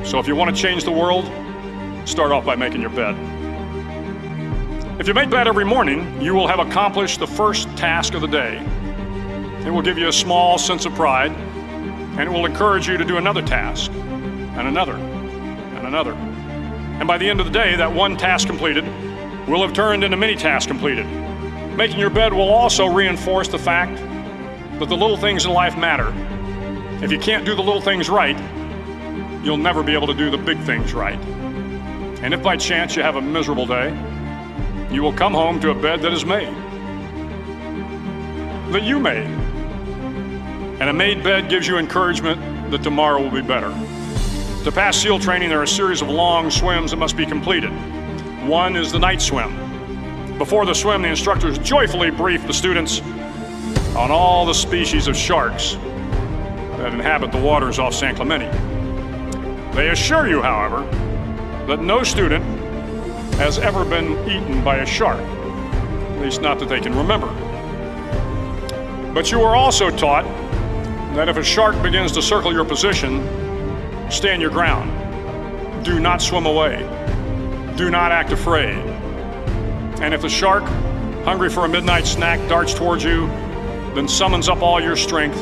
So if you want to change the world, start off by making your bed. If you make bed every morning, you will have accomplished the first task of the day. It will give you a small sense of pride, and it will encourage you to do another task, and another, and another. And by the end of the day, that one task completed will have turned into many tasks completed. Making your bed will also reinforce the fact that the little things in life matter. If you can't do the little things right, you'll never be able to do the big things right. And if by chance you have a miserable day, you will come home to a bed that is made, that you made. And a made bed gives you encouragement that tomorrow will be better. To pass SEAL training, there are a series of long swims that must be completed. One is the night swim. Before the swim, the instructors joyfully brief the students on all the species of sharks that inhabit the waters off San Clemente. They assure you, however, that no student has ever been eaten by a shark, at least not that they can remember. But you are also taught that if a shark begins to circle your position, stand your ground. Do not swim away. Do not act afraid. And if the shark, hungry for a midnight snack, darts towards you, then summons up all your strength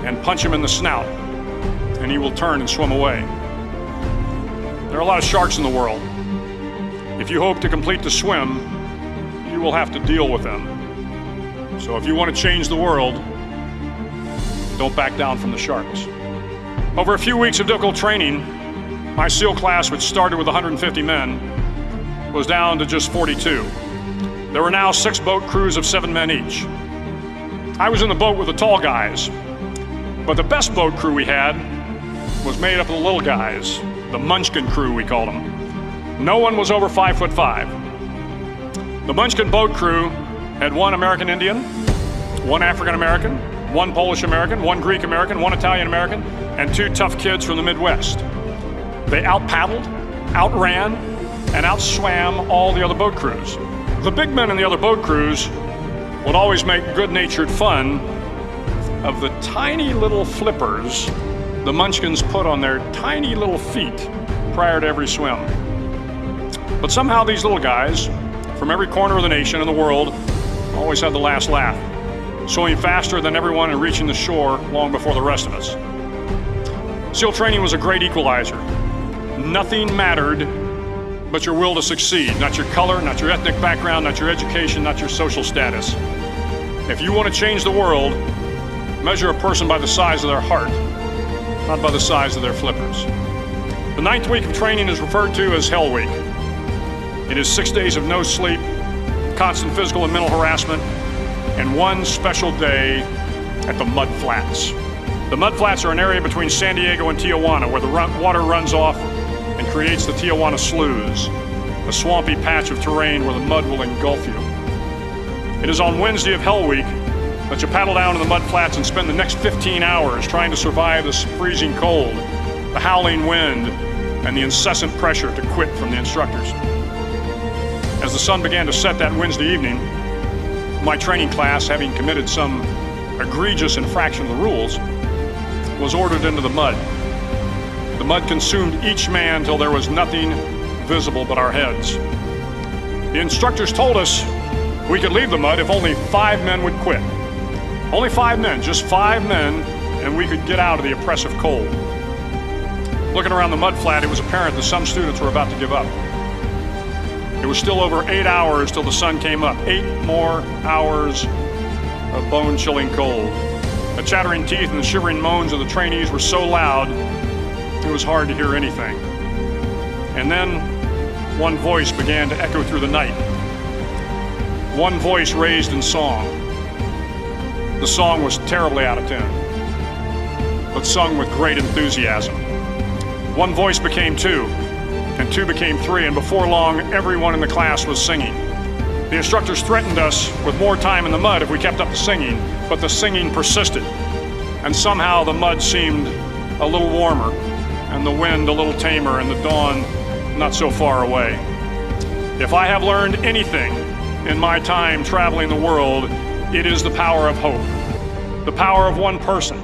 and punch him in the snout, and he will turn and swim away. There are a lot of sharks in the world. If you hope to complete the swim, you will have to deal with them. So if you want to change the world, don't back down from the sharks. Over a few weeks of difficult training, my SEAL class, which started with 150 men, was down to just 42. There were now 6 boat crews of 7 men each. I was in the boat with the tall guys, but the best boat crew we had was made up of the little guys, the Munchkin crew, we called them. No one was over 5'5". The Munchkin boat crew had 1 American Indian, 1 African American, 1 Polish American, 1 Greek American, 1 Italian American, and 2 tough kids from the Midwest. They out-paddled, outran, and outswam all the other boat crews. The big men in the other boat crews would always make good-natured fun of the tiny little flippers the Munchkins put on their tiny little feet prior to every swim. But somehow these little guys from every corner of the nation and the world always had the last laugh, swimming faster than everyone and reaching the shore long before the rest of us. SEAL training was a great equalizer. Nothing mattered but your will to succeed, not your color, not your ethnic background, not your education, not your social status. If you want to change the world, measure a person by the size of their heart, not by the size of their flippers. The 9th week of training is referred to as Hell Week. It is 6 days of no sleep, constant physical and mental harassment, and 1 special day at the Mud Flats. The Mud Flats are an area between San Diego and Tijuana where the water runs off and creates the Tijuana Sloughs, a swampy patch of terrain where the mud will engulf you. It is on Wednesday of Hell Week that you paddle down to the Mud Flats and spend the next 15 hours trying to survive the freezing cold, the howling wind, and the incessant pressure to quit from the instructors. As the sun began to set that Wednesday evening, my training class, having committed some egregious infraction of the rules, was ordered into the mud. The mud consumed each man till there was nothing visible but our heads. The instructors told us we could leave the mud if only 5 men would quit. Only 5 men, just 5 men, and we could get out of the oppressive cold. Looking around the mud flat, it was apparent that some students were about to give up. It was still over 8 hours till the sun came up. 8 more hours of bone-chilling cold. The chattering teeth and the shivering moans of the trainees were so loud, it was hard to hear anything. And then one voice began to echo through the night. One voice raised in song. The song was terribly out of tune, but sung with great enthusiasm. One voice became 2, and 2 became 3, and before long, everyone in the class was singing. The instructors threatened us with more time in the mud if we kept up the singing, but the singing persisted, and somehow the mud seemed a little warmer, and the wind a little tamer, and the dawn not so far away. If I have learned anything in my time traveling the world, it is the power of hope, the power of one person,